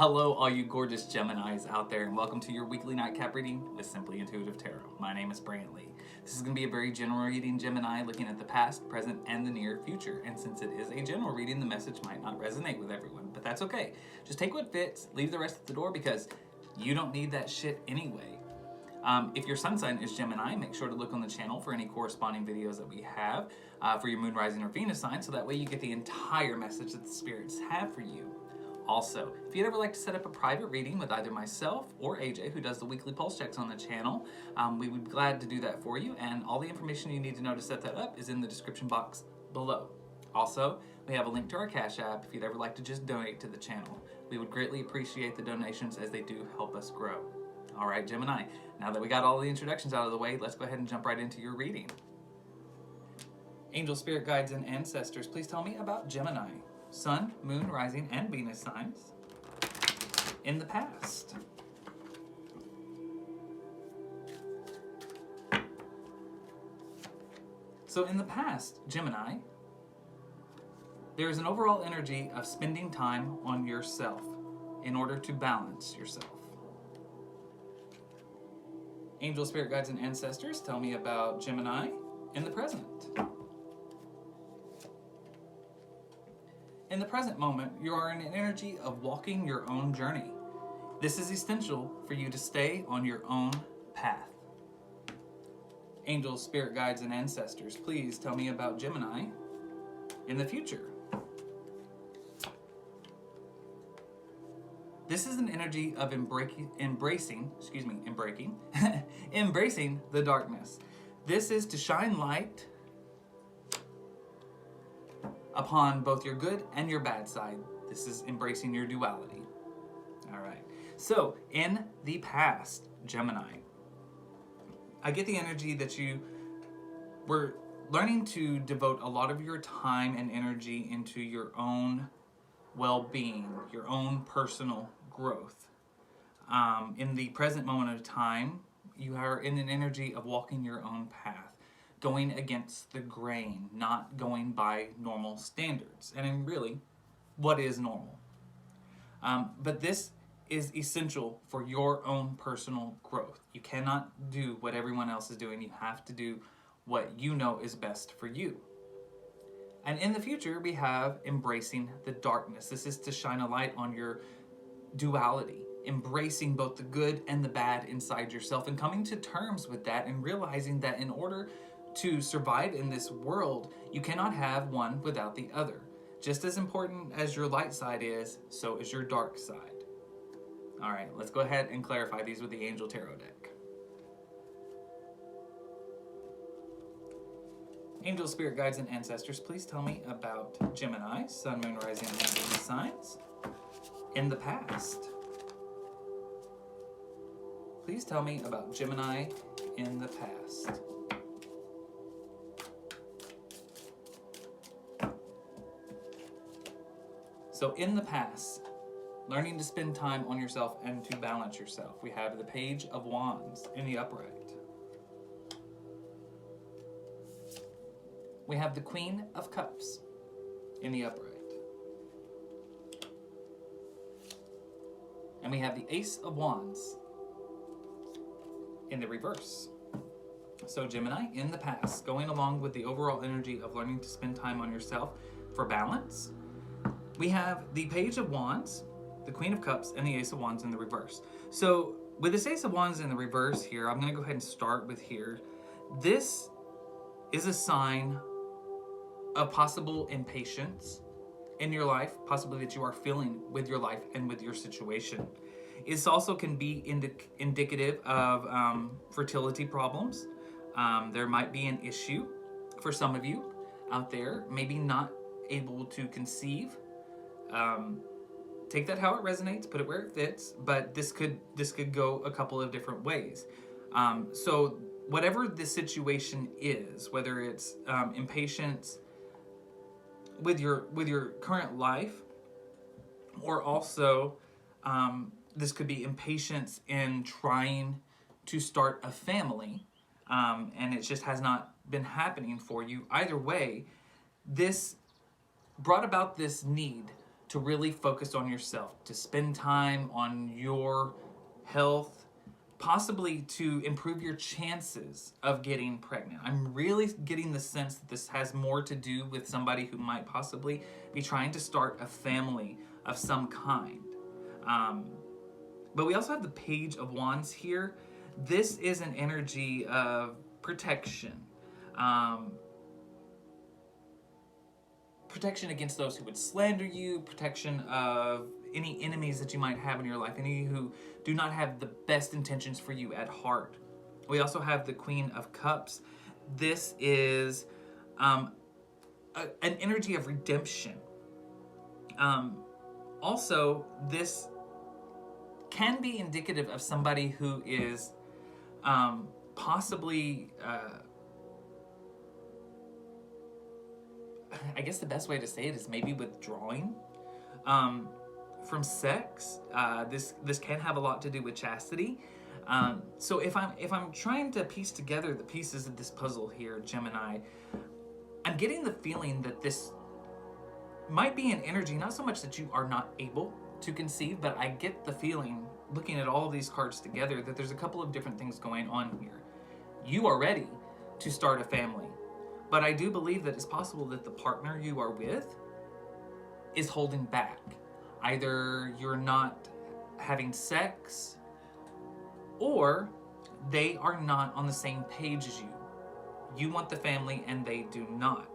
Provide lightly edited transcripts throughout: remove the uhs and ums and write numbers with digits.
Hello, all you gorgeous Geminis out there, and welcome to your weekly nightcap reading with Simply Intuitive Tarot. My name is Brantley. This is going to be a very general reading, Gemini, looking at the past, present, and the near future. And since it is a general reading, the message might not resonate with everyone, but that's okay. Just take what fits, leave the rest at the door, because you don't need that shit anyway. If your sun sign is Gemini, make sure to look on the channel for any corresponding videos that we have for your moon, rising, or Venus sign, so that way you get the entire message that the spirits have for you. Also, if you'd ever like to set up a private reading with either myself or AJ, who does the weekly pulse checks on the channel, we would be glad to do that for you, and all the information you need to know to set that up is in the description box below. Also, we have a link to our Cash App if you'd ever like to just donate to the channel. We would greatly appreciate the donations, as they do help us grow. All right, Gemini, now that we got all the introductions out of the way, let's go ahead and jump right into your reading. Angel, spirit guides, and ancestors, please tell me about Gemini. Sun, moon, rising, and Venus signs in the past. So in the past, Gemini, there is an overall energy of spending time on yourself in order to balance yourself. Angel, spirit guides, and ancestors, tell me about Gemini in the present. In the present moment, you are in an energy of walking your own journey. This is essential for you to stay on your own path. Angels, spirit guides, and ancestors, please tell me about Gemini in the future. This is an energy of embracing the darkness. This is to shine light upon both your good and your bad side. This is embracing your duality. All right. So, in the past, Gemini, I get the energy that you were learning to devote a lot of your time and energy into your own well-being, your own personal growth. In the present moment of time, you are in an energy of walking your own path, going against the grain, not going by normal standards. And really, what is normal? But this is essential for your own personal growth. You cannot do what everyone else is doing. You have to do what you know is best for you. And in the future, we have embracing the darkness. This is to shine a light on your duality, embracing both the good and the bad inside yourself, and coming to terms with that, and realizing that in order to survive in this world, you cannot have one without the other. Just as important as your light side is, so is your dark side. All right, let's go ahead and clarify these with the Angel Tarot deck. Angel, spirit guides, and ancestors, please tell me about Gemini, Sun, Moon, Rising, and Venus signs in the past. Please tell me about Gemini in the past. So in the past, learning to spend time on yourself and to balance yourself, we have the Page of Wands in the upright. We have the Queen of Cups in the upright. And we have the Ace of Wands in the reverse. So Gemini, in the past, going along with the overall energy of learning to spend time on yourself for balance, we have the Page of Wands, the Queen of Cups, and the Ace of Wands in the reverse. So with this Ace of Wands in the reverse here, I'm going to go ahead and start with here. This is a sign of possible impatience in your life, possibly that you are feeling with your life and with your situation. It also can be indicative of fertility problems. There might be an issue for some of you out there, maybe not able to conceive. Take that how it resonates, put it where it fits, but this could go a couple of different ways. So whatever the situation is, whether it's impatience with your current life, or also this could be impatience in trying to start a family, and it just has not been happening for you. Either way, this brought about this need to really focus on yourself, to spend time on your health, possibly to improve your chances of getting pregnant. I'm really getting the sense that this has more to do with somebody who might possibly be trying to start a family of some kind. But we also have the Page of Wands here. This is an energy of protection. Protection against those who would slander you, protection of any enemies that you might have in your life, any who do not have the best intentions for you at heart. We also have the Queen of Cups. This is an energy of redemption. Also, this can be indicative of somebody who is possibly, I guess the best way to say it is maybe withdrawing from sex. This can have a lot to do with chastity. So if I'm trying to piece together the pieces of this puzzle here, Gemini, I'm getting the feeling that this might be an energy, not so much that you are not able to conceive, but I get the feeling, looking at all of these cards together, that there's a couple of different things going on here. You are ready to start a family, but I do believe that it's possible that the partner you are with is holding back. Either you're not having sex, or they are not on the same page as you. You want the family and they do not.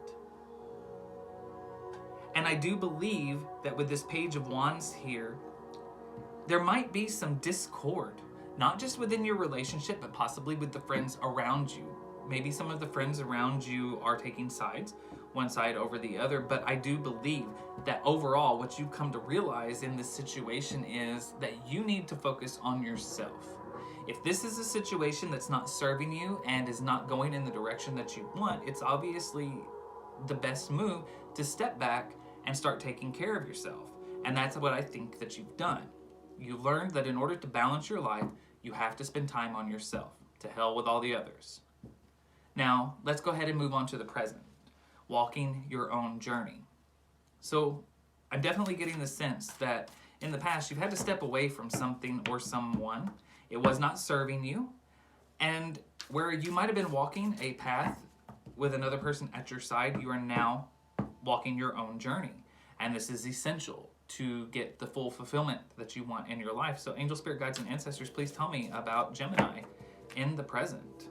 And I do believe that with this Page of Wands here, there might be some discord, not just within your relationship, but possibly with the friends around you. Maybe some of the friends around you are taking sides, one side over the other, but I do believe that overall what you've come to realize in this situation is that you need to focus on yourself. If this is a situation that's not serving you and is not going in the direction that you want, it's obviously the best move to step back and start taking care of yourself. And that's what I think that you've done. You've learned that in order to balance your life, you have to spend time on yourself. To hell with all the others. Now, let's go ahead and move on to the present. Walking your own journey. So, I'm definitely getting the sense that in the past, you've had to step away from something or someone. It was not serving you. And where you might have been walking a path with another person at your side, you are now walking your own journey. And this is essential to get the full fulfillment that you want in your life. So angel, spirit guides, and ancestors, please tell me about Gemini in the present.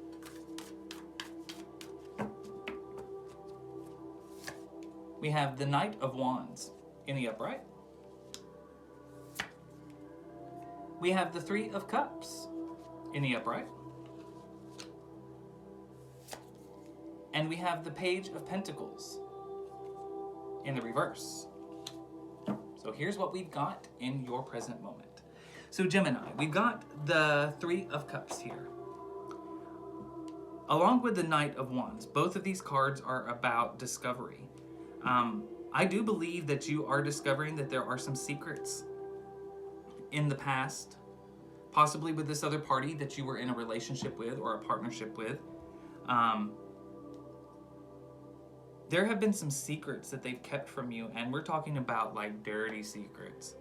We have the Knight of Wands in the upright. We have the Three of Cups in the upright. And we have the Page of Pentacles in the reverse. So here's what we've got in your present moment. So Gemini, we've got the Three of Cups here. Along with the Knight of Wands, both of these cards are about discovery. I do believe that you are discovering that there are some secrets in the past, possibly with this other party that you were in a relationship with or a partnership with. There have been some secrets that they've kept from you, and we're talking about like dirty secrets.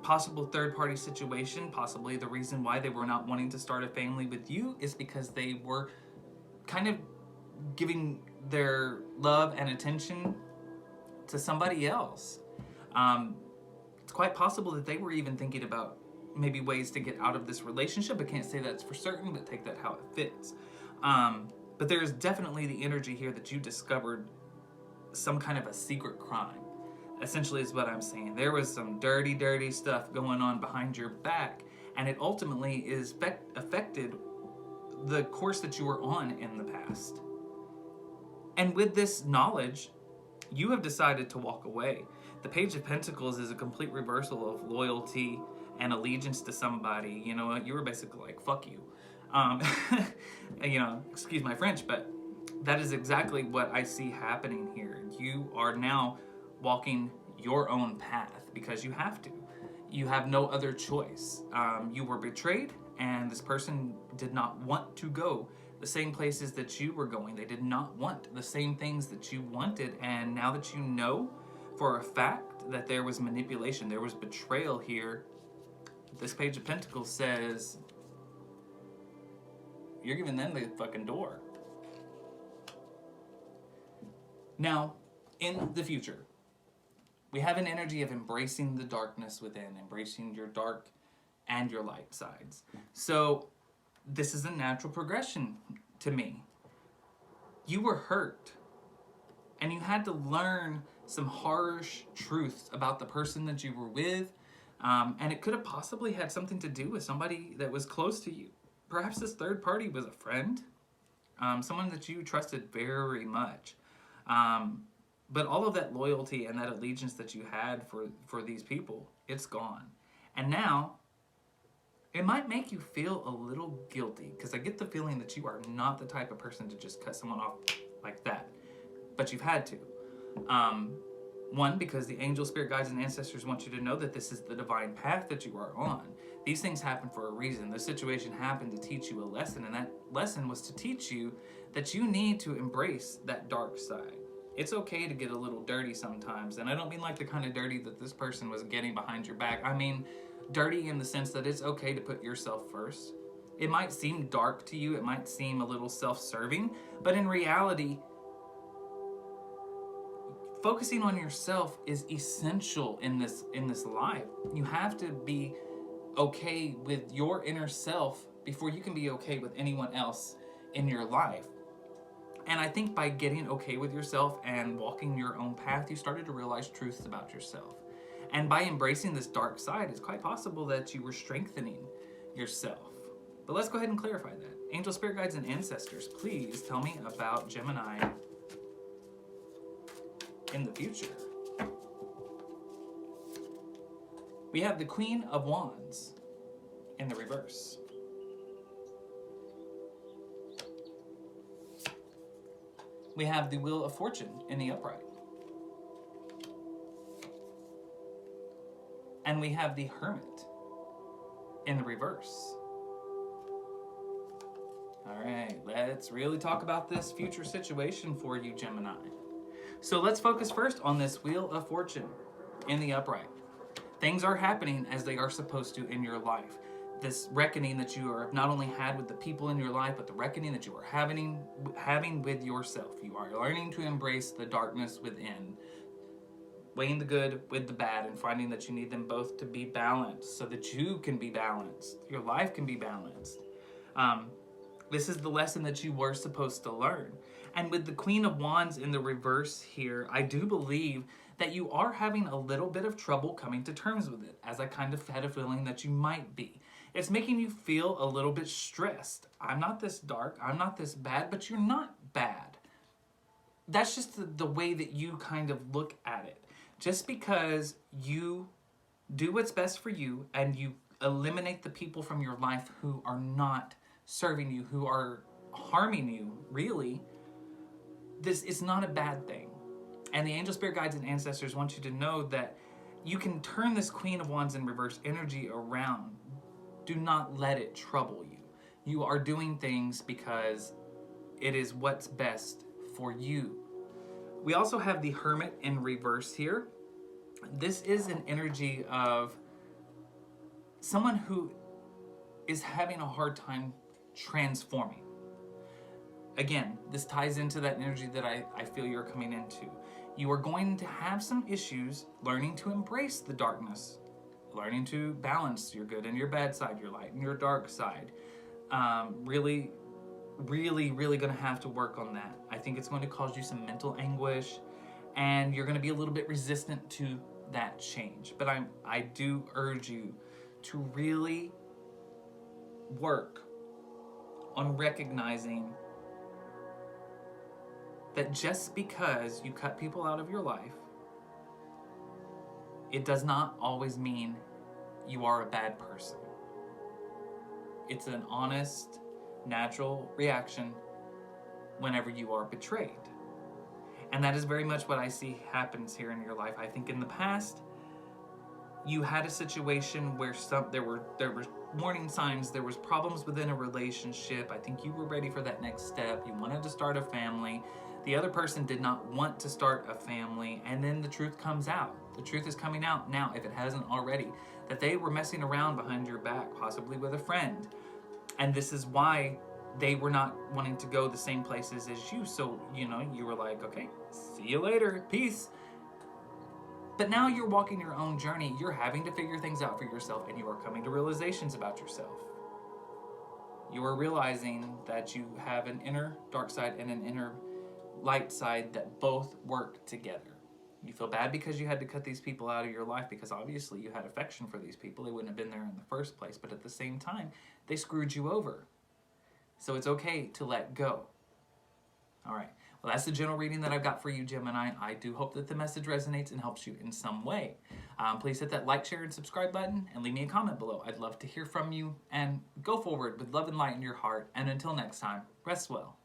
Possible third-party situation, possibly the reason why they were not wanting to start a family with you is because they were kind of giving their love and attention to somebody else. It's quite possible that they were even thinking about maybe ways to get out of this relationship. I can't say that's for certain, but take that how it fits. But there is definitely the energy here that you discovered some kind of a secret crime. Essentially is what I'm saying. There was some dirty, dirty stuff going on behind your back, and it ultimately is affected the course that you were on in the past. And with this knowledge, you have decided to walk away. The Page of Pentacles is a complete reversal of loyalty and allegiance to somebody. You know what? You were basically like, fuck you. You know, excuse my French, but that is exactly what I see happening here. You are now walking your own path because you have to. You have no other choice. You were betrayed, and this person did not want to go the same places that you were going. They did not want the same things that you wanted, and now that you know for a fact that there was manipulation, there was betrayal here. This Page of Pentacles says you're giving them the fucking door. Now, in the future, we have an energy of embracing the darkness within, embracing your dark and your light sides. So this is a natural progression to me. You were hurt, and you had to learn some harsh truths about the person that you were with, and it could have possibly had something to do with somebody that was close to you. Perhaps this third party was a friend, someone that you trusted very much. But all of that loyalty and that allegiance that you had for these people, it's gone. And now, it might make you feel a little guilty, because I get the feeling that you are not the type of person to just cut someone off like that. But you've had to. One, because the angel, spirit guides, and ancestors want you to know that this is the divine path that you are on. These things happen for a reason. This situation happened to teach you a lesson, and that lesson was to teach you that you need to embrace that dark side. It's okay to get a little dirty sometimes, and I don't mean like the kind of dirty that this person was getting behind your back. I mean dirty in the sense that it's okay to put yourself first. It might seem dark to you, it might seem a little self-serving, but in reality, focusing on yourself is essential in this life. You have to be okay with your inner self before you can be okay with anyone else in your life. And I think by getting okay with yourself and walking your own path, you started to realize truths about yourself. And by embracing this dark side, it's quite possible that you were strengthening yourself. But let's go ahead and clarify that. Angel, spirit guides, and ancestors, please tell me about Gemini in the future. We have the Queen of Wands in the reverse. We have the Wheel of Fortune in the upright. And we have the Hermit in the reverse. All right, let's really talk about this future situation for you, Gemini. So let's focus first on this Wheel of Fortune in the upright. Things are happening as they are supposed to in your life. This reckoning that you have not only had with the people in your life, but the reckoning that you are having with yourself. You are learning to embrace the darkness within, weighing the good with the bad, and finding that you need them both to be balanced so that you can be balanced. Your life can be balanced. This is the lesson that you were supposed to learn. And with the Queen of Wands in the reverse here, I do believe that you are having a little bit of trouble coming to terms with it, as I kind of had a feeling that you might be. It's making you feel a little bit stressed. I'm not this dark, I'm not this bad, but you're not bad. That's just the way that you kind of look at it. Just because you do what's best for you and you eliminate the people from your life who are not serving you, who are harming you, really, this is not a bad thing. And the angel, spirit guides, and ancestors want you to know that you can turn this Queen of Wands in reverse energy around. Do not let it trouble you. You are doing things because it is what's best for you. We also have the Hermit in reverse here. This is an energy of someone who is having a hard time transforming. Again, this ties into that energy that I feel you're coming into. You are going to have some issues learning to embrace the darkness, learning to balance your good and your bad side, your light and your dark side. Really going to have to work on that. I think it's going to cause you some mental anguish, and you're going to be a little bit resistant to that change. But I do urge you to really work on recognizing that just because you cut people out of your life, it does not always mean you are a bad person. It's an honest, natural reaction whenever you are betrayed. And that is very much what I see happens here in your life. I think in the past, you had a situation where there were warning signs, there was problems within a relationship. I think you were ready for that next step. You wanted to start a family. The other person did not want to start a family, and then the truth comes out. The truth is coming out now, if it hasn't already, that they were messing around behind your back, possibly with a friend. And this is why they were not wanting to go the same places as you. So, you were like, okay, see you later, peace. But now you're walking your own journey. You're having to figure things out for yourself, and you are coming to realizations about yourself. You are realizing that you have an inner dark side and an inner light side that both work together. You feel bad because you had to cut these people out of your life, because obviously you had affection for these people. They wouldn't have been there in the first place, but at the same time, they screwed you over. So it's okay to let go. All right. Well, that's the general reading that I've got for you, Gemini. I do hope that the message resonates and helps you in some way. Please hit that like, share, and subscribe button, and leave me a comment below. I'd love to hear from you, and go forward with love and light in your heart. And until next time, rest well.